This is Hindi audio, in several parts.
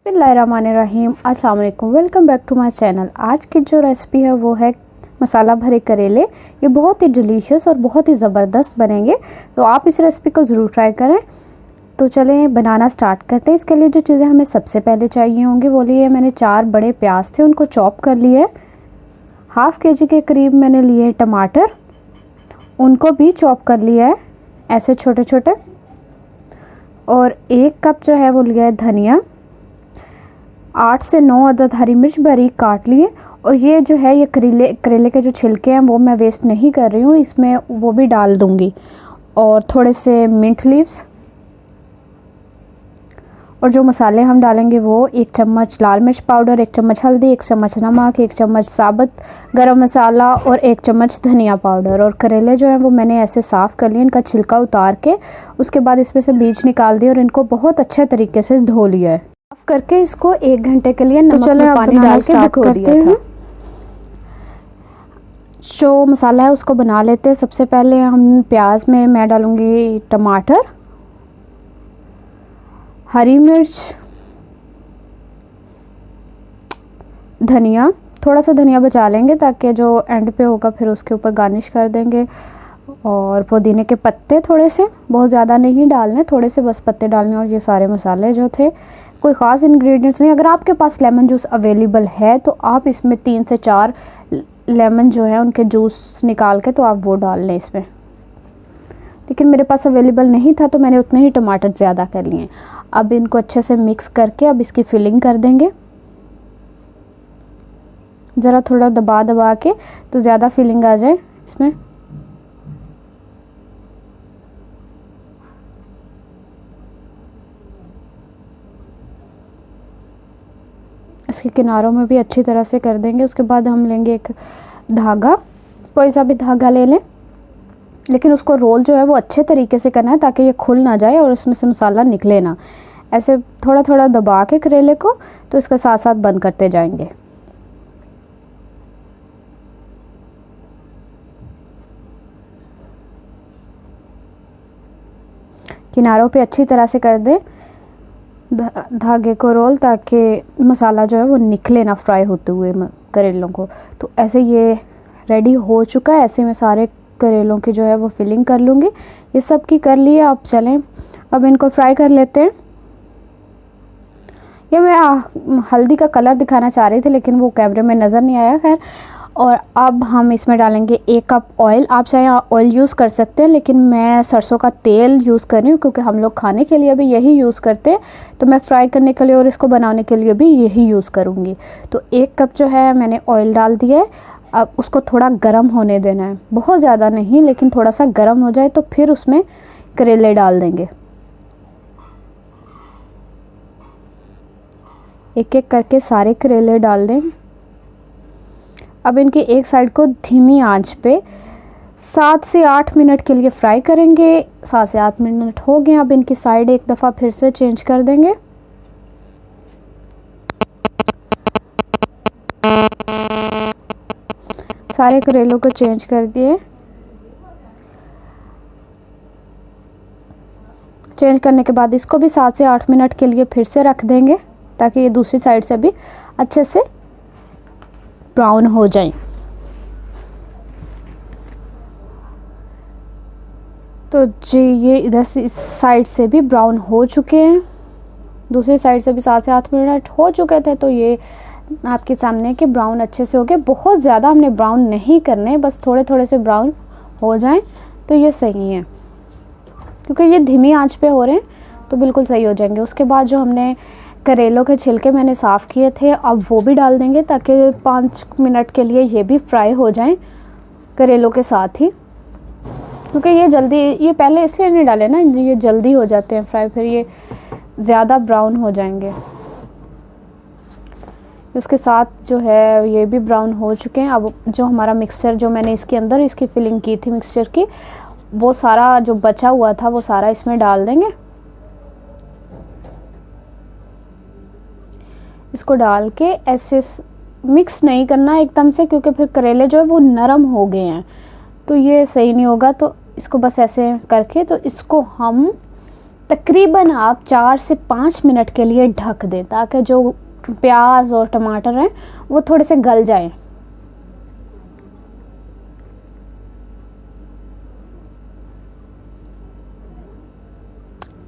बिस्मिल्लाहिर्रहमानिर्रहीम। अस्सलाम वालेकुम, welcome back to my channel. आज की जो रेसिपी है वो है मसाला भरे करेले। ये बहुत ही डिलीशियस और बहुत ही ज़बरदस्त बनेंगे, तो आप इस रेसिपी को ज़रूर ट्राई करें। तो चलें बनाना स्टार्ट करते हैं। इसके लिए जो चीज़ें हमें सबसे पहले चाहिए होंगी वो लिए मैंने 4 बड़े प्याज थे, उनको चॉप कर लिए। हाफ़ केजी के करीब मैंने लिए टमाटर, उनको भी चॉप कर लिया है ऐसे छोटे छोटे। और 1 कप जो है वो लिया है धनिया। 8 से 9 अदद हरी मिर्च बारीक काट लिए। और ये जो है ये करेले के जो छिलके हैं वो मैं वेस्ट नहीं कर रही हूँ, इसमें वो भी डाल दूँगी। और थोड़े से मिंट लीव्स। और जो मसाले हम डालेंगे वो 1 चम्मच लाल मिर्च पाउडर, 1 चम्मच हल्दी, 1 चम्मच नमक, 1 चम्मच साबुत गरम मसाला और 1 चम्मच धनिया पाउडर। और करेले जो हैं वो मैंने ऐसे साफ़ कर लिए, इनका छिलका उतार के उसके बाद इसमें से बीज निकाल दिए और इनको बहुत अच्छे तरीके से धो लिया है। साफ करके इसको 1 घंटे के लिए नमक में पानी डाल के भिगो दिया था। जो मसाला है उसको बना लेते हैं। सबसे पहले हम प्याज में मैं डालूँगी टमाटर, हरी मिर्च, धनिया, थोड़ा सा धनिया बचा लेंगे ताकि जो एंड पे होगा फिर उसके ऊपर गार्निश कर देंगे। और पुदीने के पत्ते थोड़े से, बहुत ज़्यादा नहीं डालने, थोड़े से बस पत्ते डालने। और ये सारे मसाले जो थे, कोई ख़ास इंग्रेडिएंट्स नहीं। अगर आपके पास लेमन जूस अवेलेबल है तो आप इसमें 3 से 4 लेमन जो है उनके जूस निकाल के तो आप वो डाल लें इसमें, लेकिन मेरे पास अवेलेबल नहीं था तो मैंने उतने ही टमाटर ज़्यादा कर लिए। अब इनको अच्छे से मिक्स करके अब इसकी फिलिंग कर देंगे, ज़रा थोड़ा दबा दबा के तो ज़्यादा फिलिंग आ जाए इसमें। इसके किनारों में भी अच्छी तरह से कर देंगे। उसके बाद हम लेंगे एक धागा, कोई सा भी धागा ले लें, लेकिन उसको रोल जो है वो अच्छे तरीके से करना है ताकि ये खुल ना जाए और उसमें से मसाला निकले ना। ऐसे थोड़ा थोड़ा दबा के करेले को तो इसके साथ साथ बंद करते जाएंगे। किनारों पे अच्छी तरह से कर दें धागे को रोल, ताकि मसाला जो है वो निकले ना फ्राई होते हुए करेलों को। तो ऐसे ये रेडी हो चुका है। ऐसे में सारे करेलों की जो है वो फिलिंग कर लूँगी। ये सब की कर लिए। अब चलें अब इनको फ्राई कर लेते हैं। ये मैं हल्दी का कलर दिखाना चाह रही थी लेकिन वो कैमरे में नज़र नहीं आया, खैर। और अब हम इसमें डालेंगे 1 कप ऑयल। आप चाहे ऑयल यूज़ कर सकते हैं, लेकिन मैं सरसों का तेल यूज़ कर रही हूँ क्योंकि हम लोग खाने के लिए भी यही यूज़ करते हैं। तो मैं फ्राई करने के लिए और इसको बनाने के लिए भी यही यूज़ करूँगी। तो 1 कप जो है मैंने ऑयल डाल दिया है। अब उसको थोड़ा गर्म होने देना है, बहुत ज़्यादा नहीं, लेकिन थोड़ा सा गर्म हो जाए तो फिर उसमें करेले डाल देंगे। एक एक करके सारे करेले डाल दें। अब इनकी एक साइड को धीमी आंच पे 7 से 8 मिनट के लिए फ्राई करेंगे। 7 से 8 मिनट हो गए। अब इनकी साइड एक दफ़ा फिर से चेंज कर देंगे। सारे करेलों को चेंज कर दिए। चेंज करने के बाद इसको भी 7 से 8 मिनट के लिए फिर से रख देंगे ताकि ये दूसरी साइड से भी अच्छे से ब्राउन हो जाए। तो जी ये इधर से इस साइड से भी ब्राउन हो चुके हैं, दूसरी साइड से भी 7 से 8 मिनट हो चुके थे। तो ये आपके सामने के ब्राउन अच्छे से हो गए। बहुत ज़्यादा हमने ब्राउन नहीं करने, बस थोड़े थोड़े से ब्राउन हो जाएं तो ये सही है, क्योंकि ये धीमी आंच पे हो रहे हैं तो बिल्कुल सही हो जाएंगे। उसके बाद जो हमने करेलों के छिलके मैंने साफ़ किए थे अब वो भी डाल देंगे ताकि 5 मिनट के लिए ये भी फ्राई हो जाएं करेलों के साथ ही, क्योंकि ये जल्दी, ये पहले इसलिए नहीं डाले ना, ये जल्दी हो जाते हैं फ्राई, फिर ये ज़्यादा ब्राउन हो जाएंगे। उसके साथ जो है ये भी ब्राउन हो चुके हैं। अब जो हमारा मिक्सचर जो मैंने इसके अंदर इसकी फिलिंग की थी मिक्सचर की, वो सारा जो बचा हुआ था वो सारा इसमें डाल देंगे। इसको डाल के ऐसे मिक्स नहीं करना एकदम से, क्योंकि फिर करेले जो है वो नरम हो गए हैं तो ये सही नहीं होगा। तो इसको बस ऐसे करके तो इसको हम तकरीबन आप 4 से 5 मिनट के लिए ढक दें ताकि जो प्याज और टमाटर हैं वो थोड़े से गल जाएं।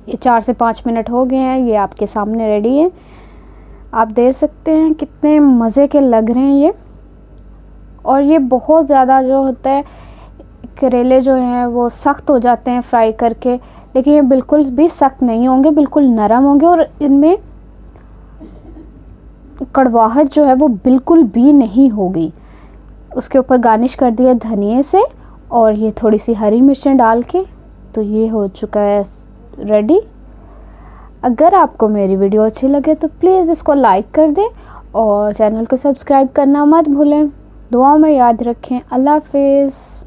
ये 4 से 5 मिनट हो गए हैं, ये आपके सामने रेडी है। आप देख सकते हैं कितने मज़े के लग रहे हैं ये। और ये बहुत ज़्यादा जो होता है, करेले जो हैं वो सख्त हो जाते हैं फ्राई करके, लेकिन ये बिल्कुल भी सख्त नहीं होंगे, बिल्कुल नरम होंगे और इनमें कड़वाहट जो है वो बिल्कुल भी नहीं होगी। उसके ऊपर गार्निश कर दिया धनिए से और ये थोड़ी सी हरी मिर्चें डाल के, तो ये हो चुका है रेडी। अगर आपको मेरी वीडियो अच्छी लगे तो प्लीज़ इसको लाइक कर दें और चैनल को सब्सक्राइब करना मत भूलें। दुआ में याद रखें। अल्लाह हाफिज़।